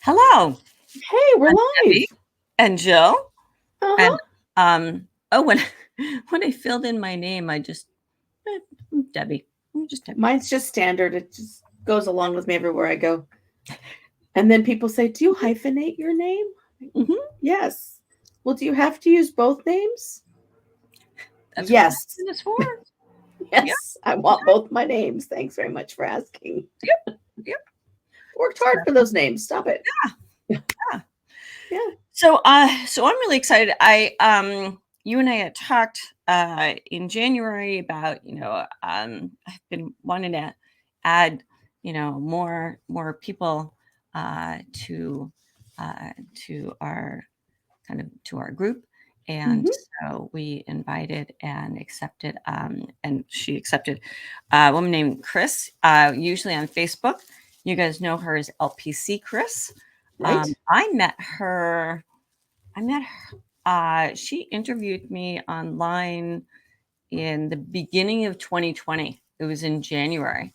Hello, Hey, we're I'm live. Debbie and Jill. Uh-huh. And when when I filled in my name, I just Debbie. Just Debbie. Mine's just standard. It just goes along with me everywhere I go. And then people say, "Do you hyphenate your name?" Hmm. Yes. Well, do you have to use both names? That's what the Yes. hyphen is for. Yep, Yes. I want both my names. Thanks very much for asking. yep, yep. Worked So, hard for those names. Stop it. yeah. Yeah. So I'm really excited. You and I had talked in January about I've been wanting to add more people to our to our group. And Hmm. so we invited and accepted, and she accepted a woman named Chris, usually on Facebook. You guys know her as LPC Chris. Right. I met her. I met her. She interviewed me online in the beginning of 2020. It was in January,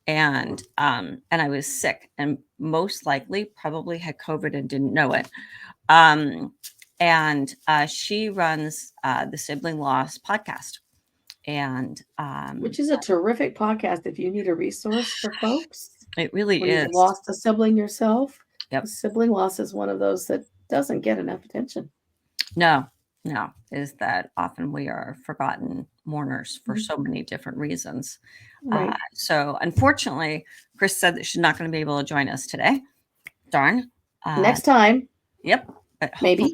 and I was sick, and most likely probably had COVID and didn't know it. Um, and she runs the Sibling Loss podcast, and Which is a terrific podcast if you need a resource for folks it really or you've is. lost a sibling yourself. Yep. Sibling loss is one of those that doesn't get enough attention. No, no, is that often we are forgotten mourners for Mhm. so many different reasons. Right. So unfortunately, Chris said that she's not going to be able to join us today. Darn. Uh, Next time, yep. But hopefully, maybe.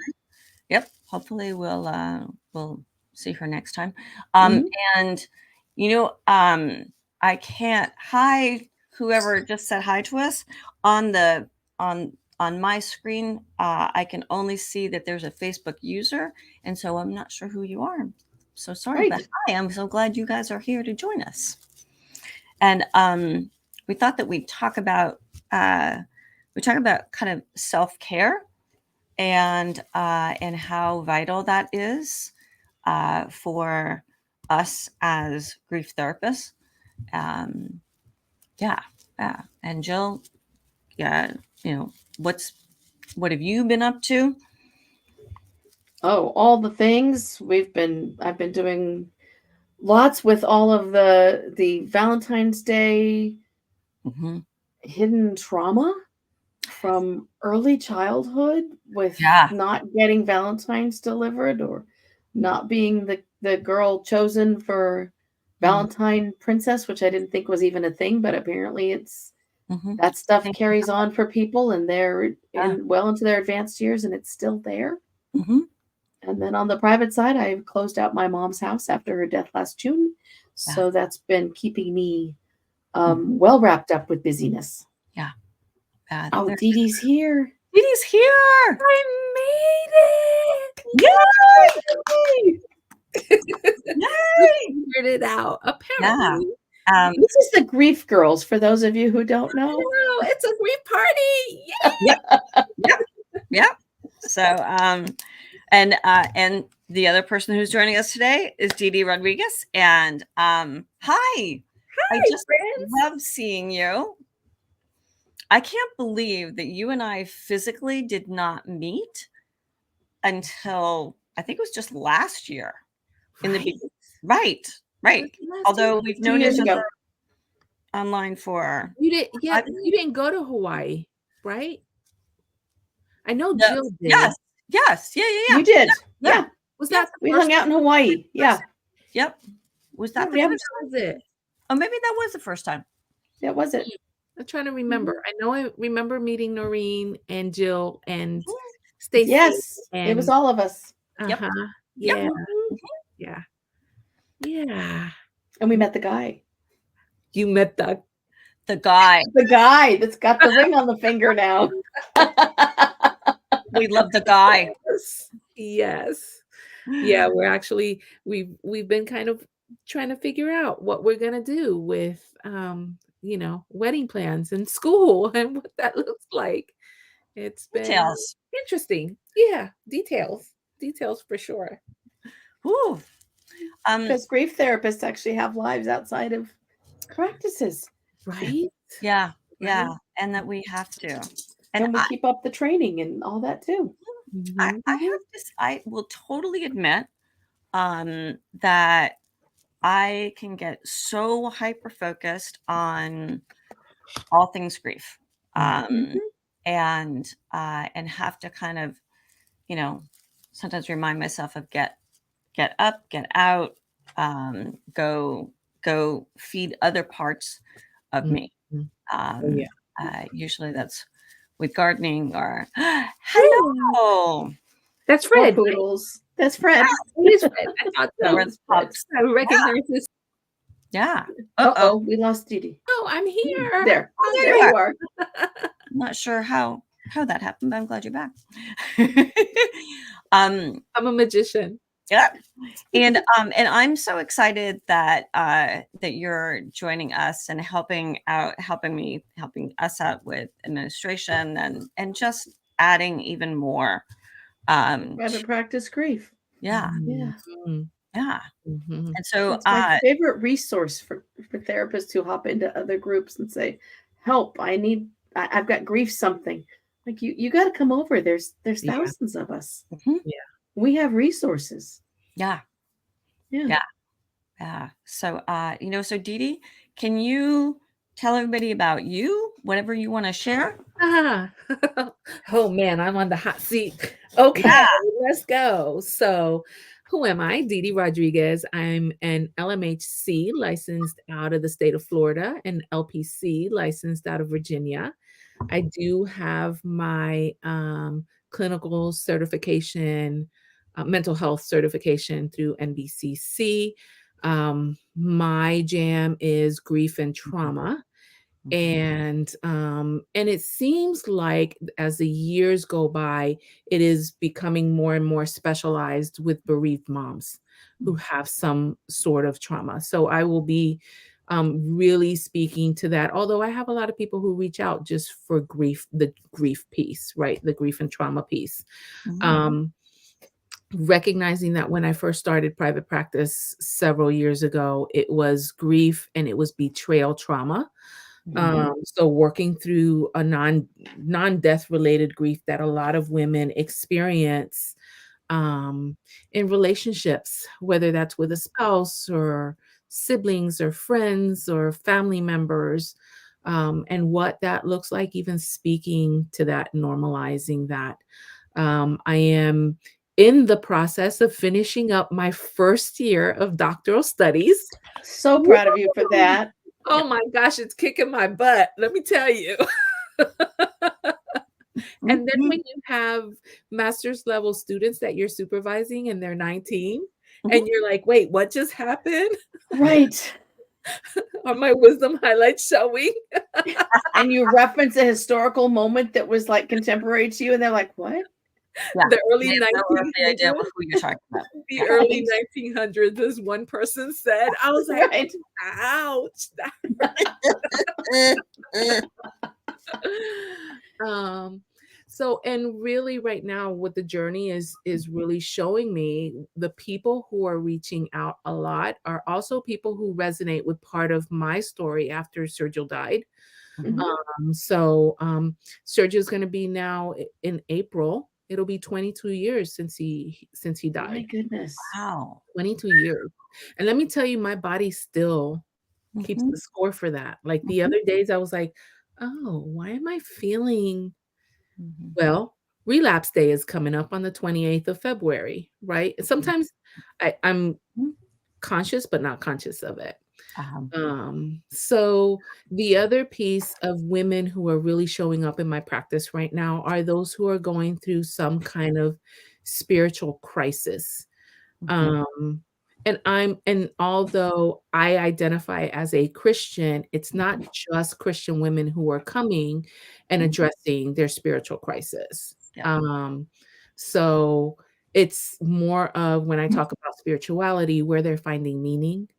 yep. Hopefully, we'll see her next time. Um, Mhm. and you know, I can't. Hi, whoever just said hi to us on the on my screen. I can only see that there's a Facebook user, and so I'm not sure who you are. I'm so sorry, but Right. hi. I'm so glad you guys are here to join us. And we thought that uh, we talk about kind of self care and how vital that is for us as grief therapists. Um, yeah, yeah. And Jill, yeah, what's what have you been up to? Oh, all the things I've been doing lots with all of the Valentine's Day Hmm. hidden trauma from early childhood with Yeah. not getting Valentine's delivered or not being the girl chosen for Valentine princess, which I didn't think was even a thing, but apparently it's Mm-hmm. that stuff Thank you. carries on for people and they're Yeah. in well into their advanced years and it's still there. Hmm. And then on the private side, I've closed out my mom's house after her death last June. Yeah. So that's been keeping me Hmm. well wrapped up with busyness. Yeah. Oh, There's Deedee's here. Deedee's here. I made Yay! it! We Yay! figured it out, Yeah. apparently. Um, This is the Grief Girls, for those of you who don't know. Hello, it's a grief party! Yay! yep. Yep. Yep. So, and the other person who's joining us today is Deedee Rodriguez. And hi, I Hi, just friends! love seeing you. I can't believe that you and I physically did not meet until I think it was just last year in the Right? beginning. Right, Was right. it last year? Although we've Two known years each other ago. online for You didn't, yeah, 5 years. you didn't go to Hawaii, right? I know No, Jill yes, did. yes, yeah, yeah, You yeah, did. yeah, Yeah. Was yeah, that the We first hung out in Hawaii. Yeah. person? yep. Was Yeah, that the Yep. maybe first that time? was it. Oh, maybe that was the first time. That was it. I'm trying to Mhm. remember. I know I remember meeting Noreen and Jill and Stacy Yes. It was and all of us. Yep, uh-huh. yep. Yeah, Mhm. yeah, yeah. And we met the guy. You met the The guy. The guy that's got the ring on the finger now. We love the guy. Yes. Yes. Yeah, we're actually we've been kind of trying to figure out what we're gonna do with wedding plans and school and what that looks like. It's been Details. interesting. Yeah, details. Details for sure. Whew. Um, Because grief therapists actually have lives outside of practices. Right? yeah, Right? yeah, and that we have to. And And we keep up the training and all that too. I Mhm. have this, I will totally admit that I can get so hyper focused on all things grief, Mhm. and have to kind of, you know, sometimes remind myself of get up, get out, go feed other parts of me. Mhm. Oh, Um, yeah. Usually that's with gardening or Oh, hello. that's More Fred, right? poodles. That's Fred. It is Fred. I thought so. Fred's That's Fred. pups. I recognize this. Yeah. Uh-oh, we lost Deedee. Oh, I'm here. There. Oh, there There you are. you are. I'm not sure how that happened, but I'm glad you're back. um, I'm a magician. yeah, and I'm so excited that that you're joining us and helping us out with administration and just adding even more. Private practice grief. Yeah, Yeah. Mhm. yeah, Mhm. and so It's my favorite resource for therapists who hop into other groups and say, "Help! I've got grief something." Like you got to come over. There's Yeah. thousands of us. mhm, Yeah. We have resources. yeah, Yeah. yeah. Yeah. So, so Deedee, can you tell everybody about you, whatever you want to share? Ah. Oh man, I'm on the hot seat. Okay, Yeah. let's go. So, who am I? Deedee Rodriguez. I'm an LMHC licensed out of the state of Florida and LPC licensed out of Virginia. I do have my clinical certification, mental health certification through NBCC. My jam is grief and trauma. And it seems like as the years go by, it is becoming more and more specialized with bereaved moms who have some sort of trauma. So I will be really speaking to that. Although I have a lot of people who reach out just for grief, the grief piece, right? The grief and trauma piece. Mhm. Um, Recognizing that when I first started private practice several years ago, it was grief and it was betrayal trauma. So working through a non-death related grief that a lot of women experience in relationships, whether that's with a spouse or siblings or friends or family members, and what that looks like, even speaking to that, normalizing that. I am in the process of finishing up my first year of doctoral studies. So proud of you for Woo! that. Oh my gosh, it's kicking my butt, let me tell you. And then when Mhm. you have master's level students that you're supervising and they're 19, Mhm. and you're like, "Wait, what just happened? Right. Are my wisdom highlights showing?" And you reference a historical moment that was like contemporary to you, and they're like, "What?" Yeah. The early They have no earthly idea 1900s, who you're talking about. the Yeah. early 1900s, as one person said. I was like, Right. "Ouch." Um, so and really right now what the journey is really showing me, the people who are reaching out a lot are also people who resonate with part of my story after Sergio died. Mhm. Mhm. Sergio's going to be now in April. It'll be 22 years since he My died. goodness. Wow. 22 years. And let me tell you, my body still keeps Mhm. the score for that. Like the Mhm. other days I was like, "Oh, why am I feeling?" Mhm. Well, relapse day is coming up on the 28th of February, right? And sometimes I'm Mhm. conscious, but not conscious of it. Um, So the other piece of women who are really showing up in my practice right now are those who are going through some kind of spiritual crisis. mhm. Um, and although I identify as a Christian, it's not just Christian women who are coming and Mhm. addressing their spiritual crisis. Yeah. So it's more of when I talk about spirituality, where they're finding meaning,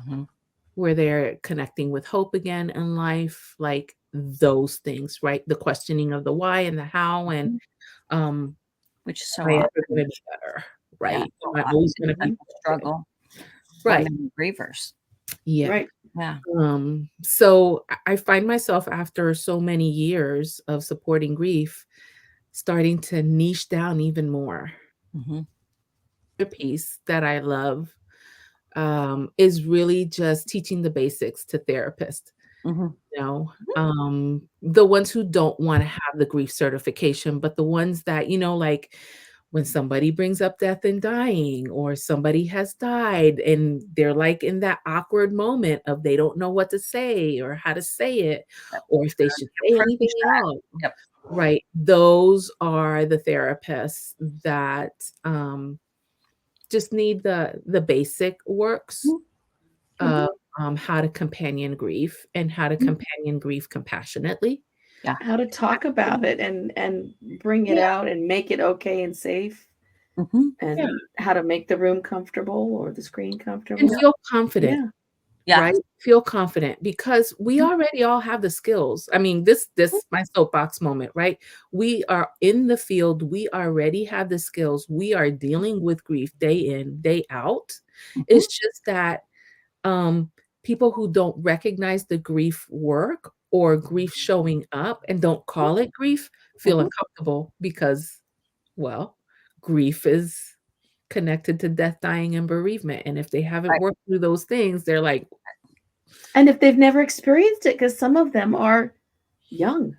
Mhm. where they're connecting with hope again in life, like those things, right? The questioning of the why and the how, and Mhm. um, Which is am so I ever often, gonna be better, yeah, right? so Am I always often gonna be people okay? struggle for Right. many grievers. Yeah. Right. Yeah. So I find myself after so many years of supporting grief, starting to niche down even more. Mhm. The piece that I love is really just teaching the basics to therapists. Mhm. You know, the ones who don't want to have the grief certification, but the ones that, like when somebody brings up death and dying, or somebody has died and they're like in that awkward moment of they don't know what to say or how to say it, Yep. or if they should say anything Approach at that. all. Yep. Right. Those are the therapists that just need the basic works Mhm. of how to companion grief and how to Mhm. companion grief compassionately. Yeah. How to talk about it and bring it Yeah, out and make it okay and safe, Mhm. yeah, and how to make the room comfortable or the screen and comfortable. feel confident, Yeah. Yeah. right? Feel confident because we Mhm. already all have the skills. I mean, this my soapbox moment, right? We are in the field. We already have the skills. We are dealing with grief day in, day out. Mhm. It's just that um, people who don't recognize the grief work or grief showing up and don't call it grief feel Mhm. uncomfortable because, well, grief is connected to death, dying, and bereavement. And if they haven't Right. worked through those things, they're like, And if they've never experienced it, because some of them are young,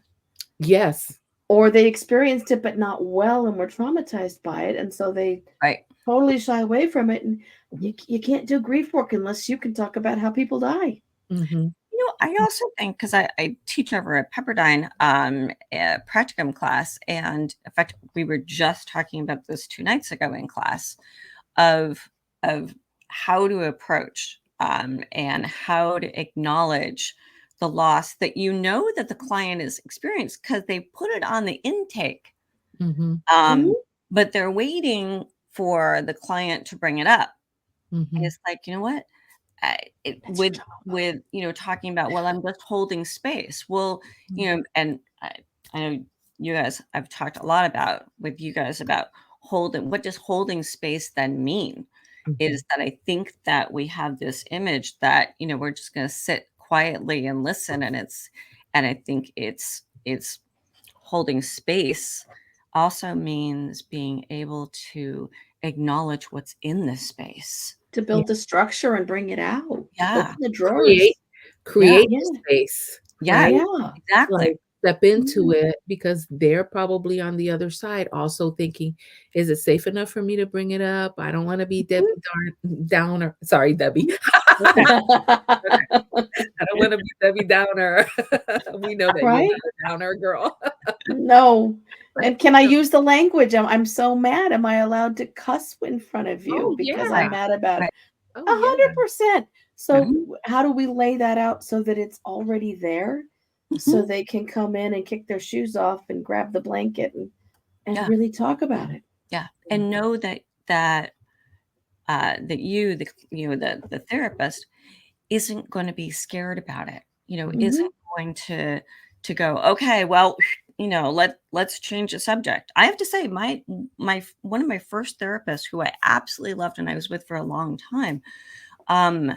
yes, or they experienced it but not well and were traumatized by it, and so they Right. totally shy away from it. And mhm, you can't do grief work unless you can talk about how people die. mhm, I also think because I teach over at Pepperdine a practicum class, and in fact, we were just talking about this 2 nights ago in class of of how to approach and how to acknowledge the loss that that the client is experienced because they put it on the intake, mhm, um, Mhm. but they're waiting for the client to bring it up. And mhm, it's like, you know what? That's your With talking about, well, I'm just holding space. Well, mhm, and I know you guys, I've talked a lot about with you guys about holding. What does holding space then mean? mhm. Is that I think that we have this image that we're just going to sit quietly and listen, and I think it's holding space also means being able to acknowledge what's in this space. To Yeah, build the structure and bring it out. Yeah. Open the create drawers. Yeah. create the Yeah. space, Yeah, right? Yeah. exactly. Like, step into Mhm. it because they're probably on the other side also thinking, "Is it safe enough for me to bring it up? I don't wanna be Mhm. Downer." Sorry, Debbie. I don't wanna be Debbie Downer. We know that you're not Right? a downer girl. No. Right? And can I use the language? I'm so mad. Am I allowed to cuss in front of you Oh, because Right, I'm yeah. mad about it? right. Oh, yeah. 100%. So Mhm, how do we lay that out so that it's already there, so mhm. they can come in and kick their shoes off and grab the blanket and Yeah, really talk about it? yeah, and Mhm, know that the therapist isn't gonna be scared about it, Mhm. isn't going to go, "Okay, well, let's change the subject." I have to say my one of my first therapists who I absolutely loved and I was with for a long time, um,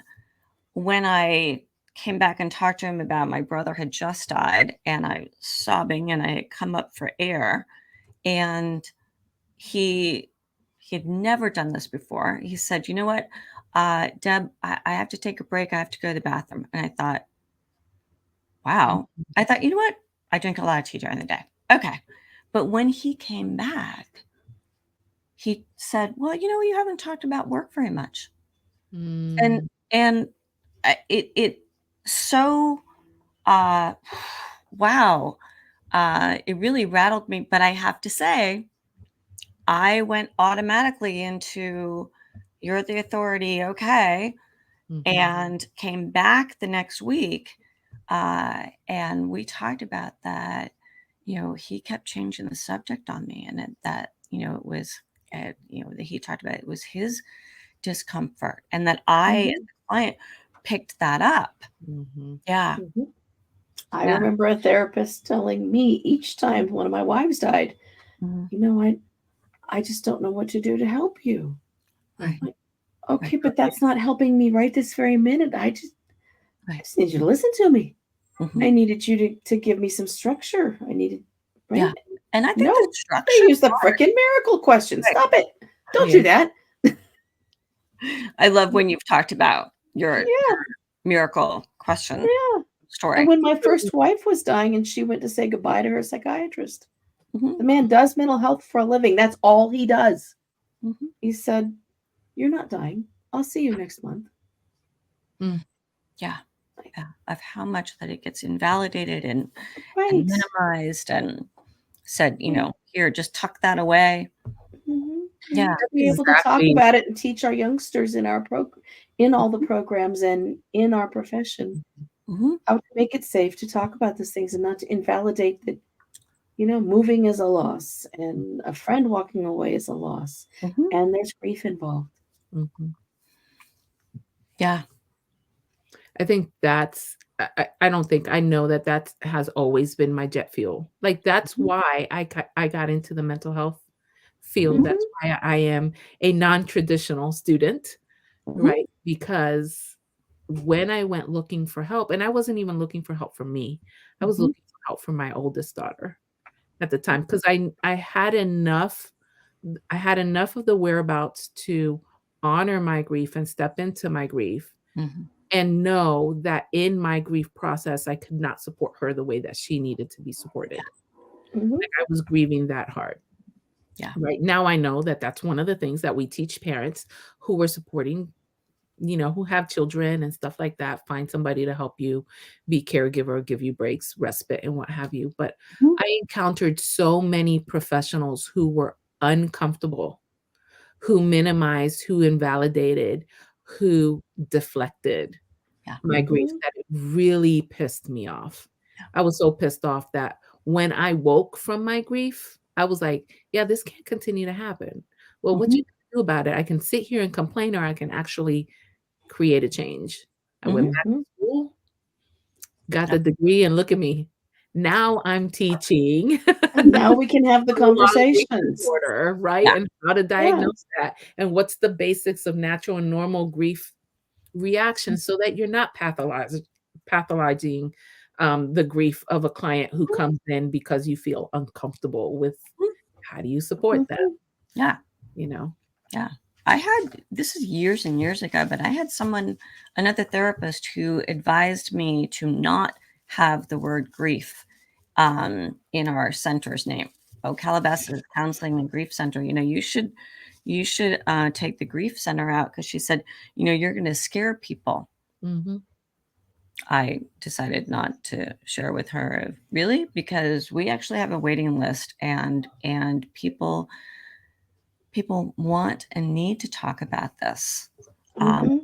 when I came back and talked to him about my brother had just died, and I was sobbing, and I had come up for air, and he he had never done this before. He said, "You know what, Deb, I have to take a break. I have to go to the bathroom." And I thought, "Wow." I thought, "You know what? I drink a lot of tea during the day. Okay." But when he came back, he said, "Well, you haven't talked about work very much." And mm, and it so wow, it really rattled me. But I have to say, I went automatically into, "You're the authority, okay," mhm, and came back the next week, and we talked about that. He kept changing the subject on me, and that it was, that he talked about it was his discomfort, and that I, as Mhm. a client, picked that up. mhm, Yeah, Mhm. I yeah. remember a therapist telling me each time one of my wives died, Mhm. I just don't know what to do to help you. Right, mhm. Like, right. okay, but that's not helping me right this very minute. I Right. just need you to listen to me. Mhm. I needed you to give me some structure. I needed, Yeah. right? And I think the No, they structure use the frickin' miracle question. right. Stop it. Don't Yeah. do that. I love when you've talked about your Yeah, miracle question yeah. And story. when my first wife was dying and she went to say goodbye to her psychiatrist, Mhm. the man does mental health for a living. That's all he does. Mhm. He said, "You're not dying. I'll see you next month." Mm. Yeah. Yeah. Of how much that it gets invalidated and Right. minimized and said, Yeah. here, just tuck that away. Mhm. We Yeah. need to That's be able to talk exactly. about it and teach our youngsters in all the programs and in our profession Mhm. how to make it safe to talk about these things and not to invalidate that, moving is a loss and a friend walking away is a loss Mhm. and there's grief involved. Mhm. Yeah. I think that's I don't think I know that that has always been my jet fuel. Like, that's Mhm. why I got into the mental health field. Mhm. That's Mhm. why I am a non-traditional student, Mhm. right? Because when I went looking for help, and I wasn't even looking for help for me, I was Mhm. looking for help for my oldest daughter at the time because I had enough of the whereabouts to honor my grief and step into my grief Mhm. and know that in my grief process, I could not support her the way that she needed to be Yeah. supported. Mhm. Like, I was grieving that hard. Yeah. Right now, I know that that's one of the things that we teach parents who are supporting, who have children and stuff like that. Find somebody to help you be caregiver, give you breaks, respite, and what have you. But Mhm. I encountered so many professionals who were uncomfortable, who minimized, who invalidated, who deflected Yeah. my grief, Mhm. that it really pissed me off. I was so pissed off that when I woke from my grief, I was like, "Yeah, this can't continue to happen." Well, what Mhm. you do about it? I can sit here and complain, or I can actually create a change. I went Mhm. back Mhm. to school, got Yeah. the degree, and look at me. Now I'm teaching And now we can have the prolonged grief conversations. disorder, right? Yeah. And how to Yeah. diagnose that, and what's the basics of natural and normal grief reaction so that you're not pathologizing the grief of a client who Mhm. comes in because you feel uncomfortable with Mhm. how do you support them, Mhm. Yeah. you know? Yeah. This is years and years ago, but I had another therapist who advised me to not have the word grief in our center's name. Oh, Calabasas Counseling and Grief Center. You should take the grief center out because she said, you're going to scare people. Mhm. I decided not to share with her really because we actually have a waiting list and people want and need to talk about this. Mhm. And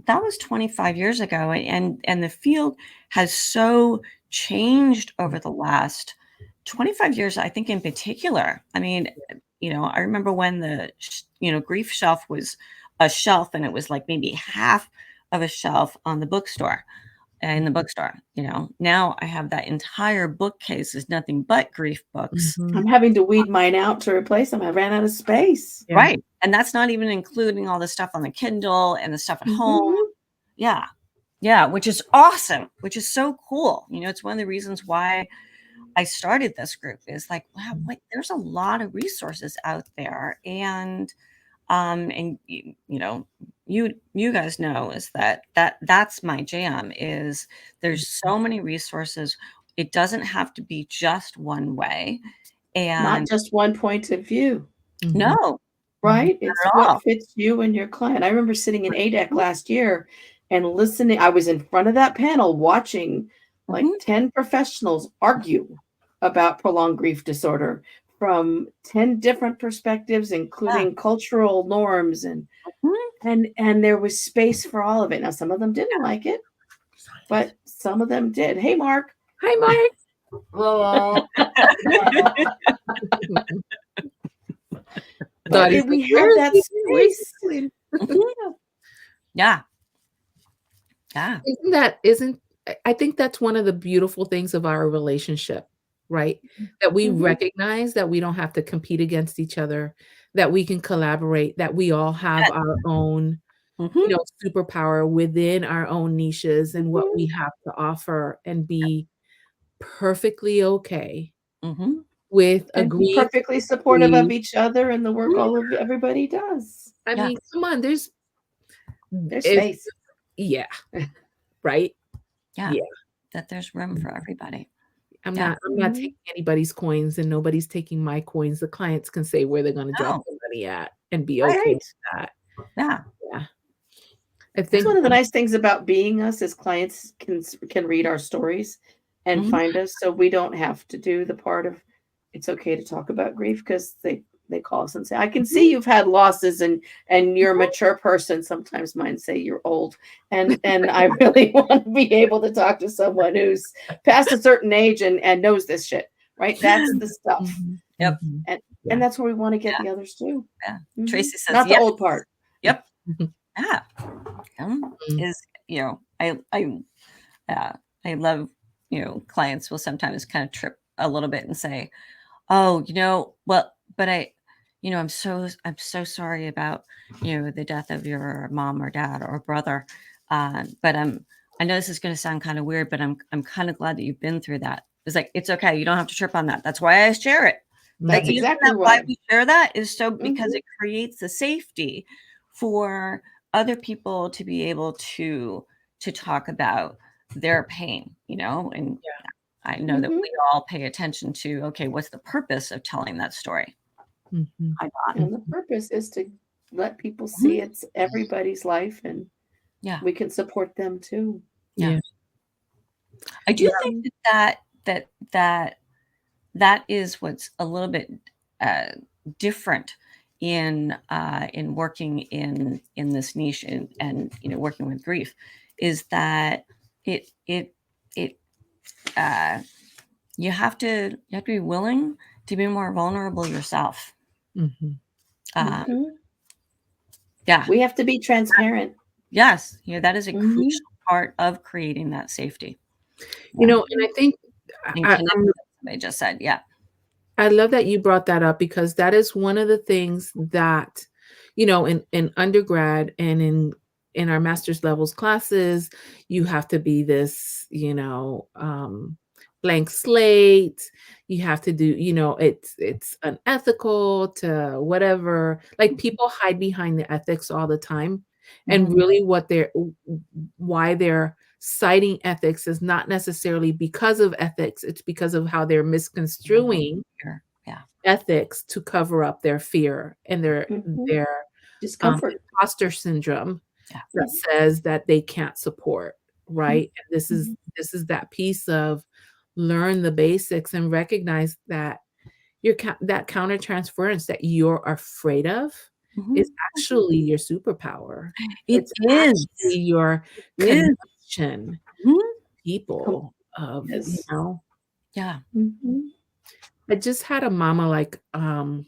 that was 25 years ago, and the field has so changed over the last 25 years. I think in particular. I mean, I remember when the grief shelf was a shelf, and it was like maybe half of a shelf on the bookstore in the bookstore. Now I have that entire bookcase is nothing but grief books. Mhm. I'm having to weed mine out to replace them. I ran out of space. Yeah. Right. And that's not even including all the stuff on the Kindle and the stuff at home. Mhm. Yeah. Yeah, which is awesome, which is so cool. It's one of the reasons why I started this group is like, wow, there's a lot of resources out there. And you guys know is that's my jam is there's so many resources. It doesn't have to be just one way. Not And just one point of view, Mhm. no, Mhm. right? It's not at what all. fits you and your client. I remember sitting in ADEC last year and listening. I was in front of that panel watching like Mhm. 10 professionals argue about prolonged grief disorder from 10 different perspectives, Yeah. including cultural norms Mhm. and there was space for all of it. Now, some of them didn't like it, but some of them did. Hey, Mark. Hi, Mark. But Dottie's like, we "Where have is that he? Where is he space. going?" Mhm. Yeah. Yeah. Yeah. I think that's one of the beautiful things of our relationship, right? That we Mhm. recognize that we don't have to compete against each other, that we can collaborate, that we all have our own, Mhm. superpower within our own niches and what we have to offer and be perfectly okay Mhm. with And be agreeing to perfectly supportive of disagree. each other and the work Mhm. all of everybody does. I Yeah. mean, come on, There's if space. yeah, right? Yeah. Yeah. That there's room for everybody. Yeah. I'm not Mhm. taking anybody's coins and nobody's taking my coins. The clients can say where they're gonna drop No. the money at and be okay Right. with that. Yeah. Yeah. I That's think one of the nice things about being us is clients can read our stories and Mhm. find us, so we don't have to do the part of it's okay to talk about grief because they call us and say, "I can see Mhm. you've had losses and you're a Mhm. mature person." Sometimes mine say you're old, and I really want to be able to talk to someone who's past a certain age and knows this shit, right? That's the stuff, Mhm, Yep. mhm. and Yeah. and that's where we want to get Yeah. the others too. Yeah. Mhm. Tracy says, Not the yes. old part. Yep. Yeah. Mm, Is, uh, I love, clients will sometimes kind of trip a little bit and say, oh, well, but I'm so sorry about, the death of your mom or dad or brother. But I know this is going to sound kind of weird, but I'm kind of glad that you've been through that. It's like, it's okay. You don't have to trip on that. That's why I share it. The That's mhm, reason exactly that why why. we share that is so because Mhm. it creates the safety for other people to be able to talk about their pain, and I know that Mhm. we all pay attention to, okay, what's the purpose of telling that story? mhm, I got And it. the purpose is to let people see Mhm. it's everybody's life and Yeah, we can support them too. yeah. yeah, I do yeah, think Mhm. that is what's a little bit uh, different in working in this niche and working with grief, is that it it uh, you have to be willing to be more vulnerable yourself. mhm. Um, Mhm. yeah, We have to be transparent. yes, that is a Mhm. crucial part of creating that safety. Yeah, And I think and I connect. I'm Somebody just said, yeah. I love that you brought that up because that is one of the things that, in undergrad and in our master's levels classes, you have to be this, blank slate. You have to do, it's unethical to whatever. Like people hide behind the ethics all the time. And Mhm. really why they're citing ethics is not necessarily because of ethics, it's because of how they're misconstruing Sure. Yeah. ethics to cover up their fear and their Mhm. their Discomfort. imposter syndrome Yeah. that says that they can't support, Mhm. right? And this is Mhm. this is that piece of learn the basics and recognize that that countertransference that you're afraid of is Mhm. actually your superpower. It It's is. actually your It is. connection Mhm. Com people of, Yes. Yeah. Mhm. I just had a mama like, I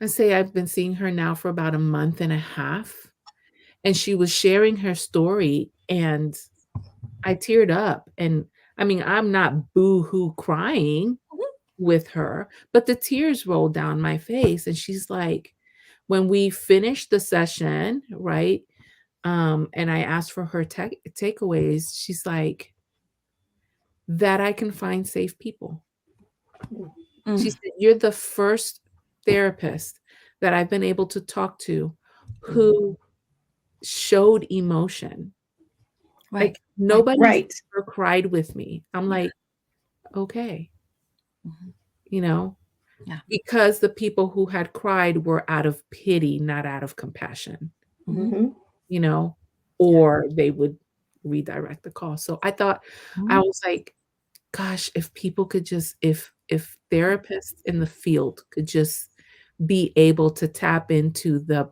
say I've been seeing her now for about a month and a half, and she was sharing her story, and I teared up, and I mean, I'm not boo-hoo crying Mhm. with her, but the tears rolled down my face, and she's like when we finished the session, right, and I asked for her takeaways, she's like, "That I can find safe people." She Mm. said, "You're the first therapist that I've been able to talk to who showed emotion. Right. Like, Right. nobody's Right. ever cried with me." I'm Yeah. like, "Okay," Mhm. you know, Yeah. because the people who had cried were out of pity, not out of compassion, Mhm. Mhm. you know, Yeah. or they would redirect the call. So I Mhm. was like, gosh, if people could just if therapists in the field could just be able to tap into the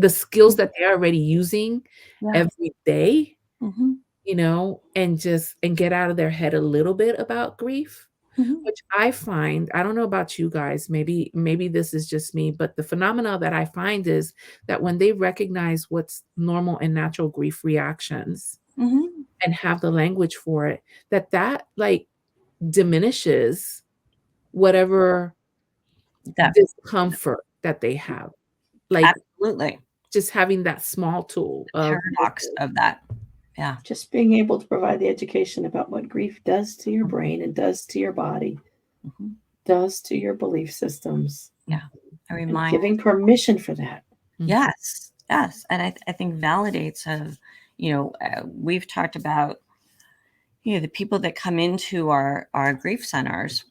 skills Mhm. that they're already using Yeah. every day, Mhm. and get out of their head a little bit about grief, Mhm. which I find, I don't know about you guys, maybe this is just me, but the phenomena that I find is that when they recognize what's normal and natural grief reactions Mhm. and have the language for it, that like diminishes whatever That discomfort that they have. Like, absolutely. just having that small tool of paradox of that. Yeah. Just being able to provide the education about what grief does to your brain and does to your body, Mhm. does to your belief systems. Yeah. I And remind. giving permission for that. Yes. Yes. And I think validates of, we've talked about, the people that come into our grief centers,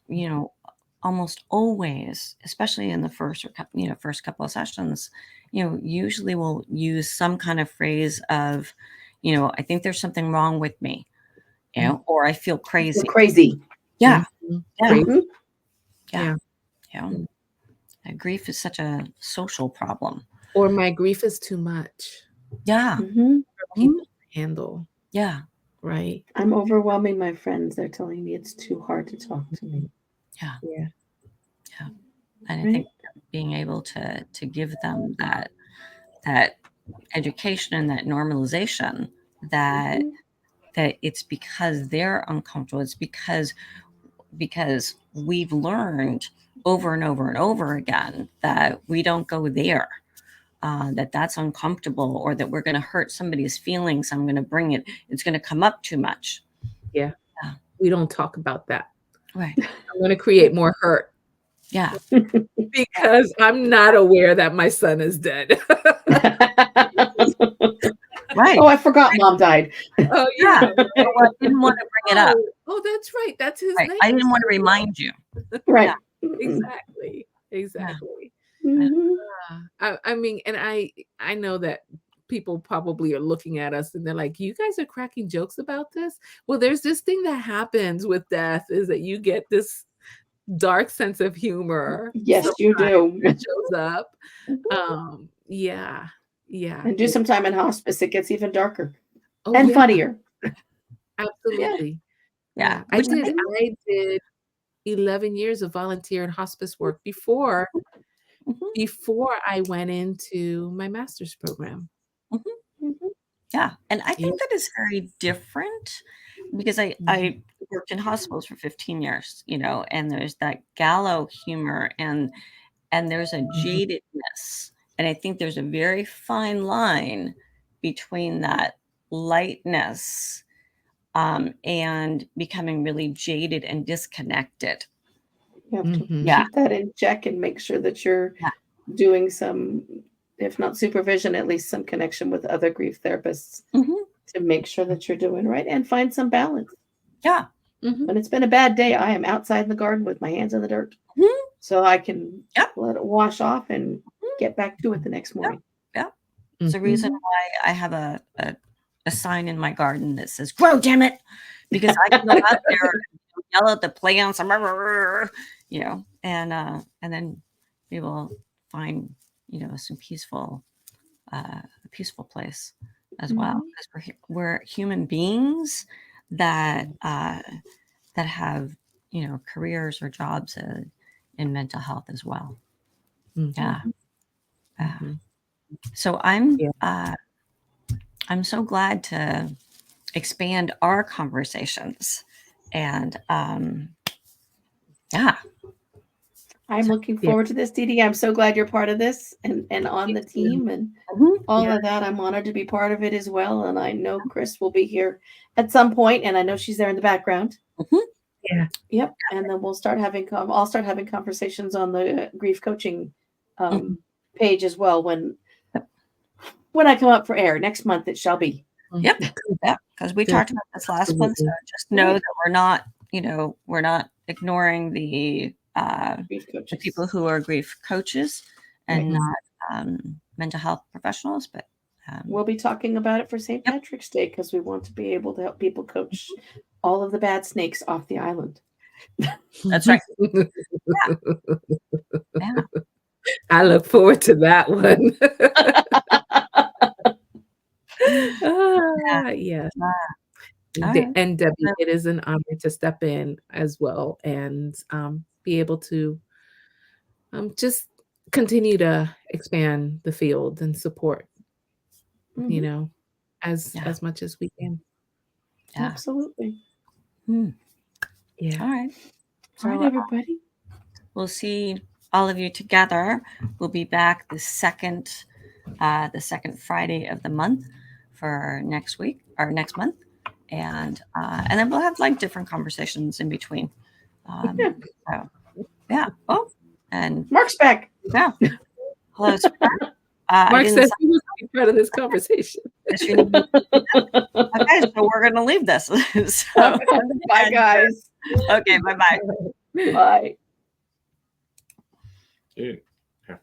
almost always, especially in the first first couple of sessions, usually will use some kind of phrase of, I think there's something wrong with me, or I feel You're crazy. crazy. Yeah. Mhm. Yeah. Crazy. Mhm. Yeah. Yeah. Grief is such a social problem. Or my grief is too much Yeah. Mhm. for people to handle, Yeah. right? I'm overwhelming my friends. They're telling me it's too hard to talk to me. Yeah. Yeah. Yeah. And I Right? think being able to give them that education and that normalization that Mhm. that it's because they're uncomfortable. It's because we've learned over and over and over again that we don't go there, that's uncomfortable, or that we're going to hurt somebody's feelings. I'm going to bring it. It's going to come up too much. Yeah. Yeah. We don't talk about that. Right. I'm going to create more hurt Yeah. because I'm not aware that my son is dead. Right. Oh, I forgot mom died. Oh, Yeah. yeah. Well, I didn't want to bring it up. Oh, that's right. That's his Right. name. I didn't want to remind you. Right. Exactly. Yeah. Exactly. Mhm. I mean, and I know that people probably are looking at us and they're like, you guys are cracking jokes about this. Well, there's this thing that happens with death is that you get this dark sense of humor Yes, sometimes you do. that shows up. Yeah. Yeah. And do some time in hospice. It gets even darker Oh, and yeah, funnier. Yeah. absolutely. Yeah. Yeah. Which I did 11 years of volunteer and hospice work before Mhm. I went into my master's program. Mhm. Mhm. Yeah. And I Yeah. think that is very different because I worked in hospitals for 15 years, and there's that gallow humor and there's a jadedness. And I think there's a very fine line between that lightness, and becoming really jaded and disconnected. You have to Mhm. Yeah. keep that in check and make sure that you're Yeah. doing some, if not supervision, at least some connection with other grief therapists Mhm. to make sure that you're doing right and find some balance. Yeah. Mhm. When it's been a bad day, I am outside in the garden with my hands in the dirt Mhm. so I can Yep. let it wash off and get back to it the next Yeah. morning. Yeah. It's a Mhm. reason why I have a sign in my garden that says "Grow, damn it," because I can go out there and yell at the plants, and then we will find some a peaceful place as well, Mhm. because we're human beings that that have careers or jobs in mental health as well. Yeah. Mhm. Yeah. Mhm. So Yeah. I'm so glad to expand our conversations, and yeah. I'm looking Yeah. forward to this, Deedee. I'm so glad you're part of this and on Me the too. team and Mhm. all Yeah. of that. I'm honored to be part of it as well. And I know Chris will be here at some point, and I know she's there in the background. Mhm. Yeah. Yep. And then we'll start having I'll start having conversations on the grief coaching Mhm. page as well when Yep. I come up for air next month. It shall be. Yep. Mhm. Yeah, because we Good. talked about this last one, so Absolutely. just know Right. that we're not ignoring the Grief coaches. people who are grief coaches and Right. not mental health professionals, but We'll be talking about it for St. yep. Patrick's Day because we want to be able to help people coach all of the bad snakes off the island. That's right. Yeah. I look forward to that one. Yeah. Yes. All right. And Debbie, it is an honor to step in as well and be able to just continue to expand the field and support, you Mhm. know, Yeah. as much as we can. Yeah. Absolutely. Hmm. Yeah. All right. All right, So everybody. we'll see all of you together. We'll be back the second the second Friday of the month for next week or next month, and then we'll have like different conversations in between. Yeah. So yeah. Oh, and Mark's back. yeah. Hello, sweetheart. I Mark didn't says he was part of this conversation. guess you need- Okay, so we're gonna leave this. So, Bye, guys. okay, bye bye. Bye. Dude.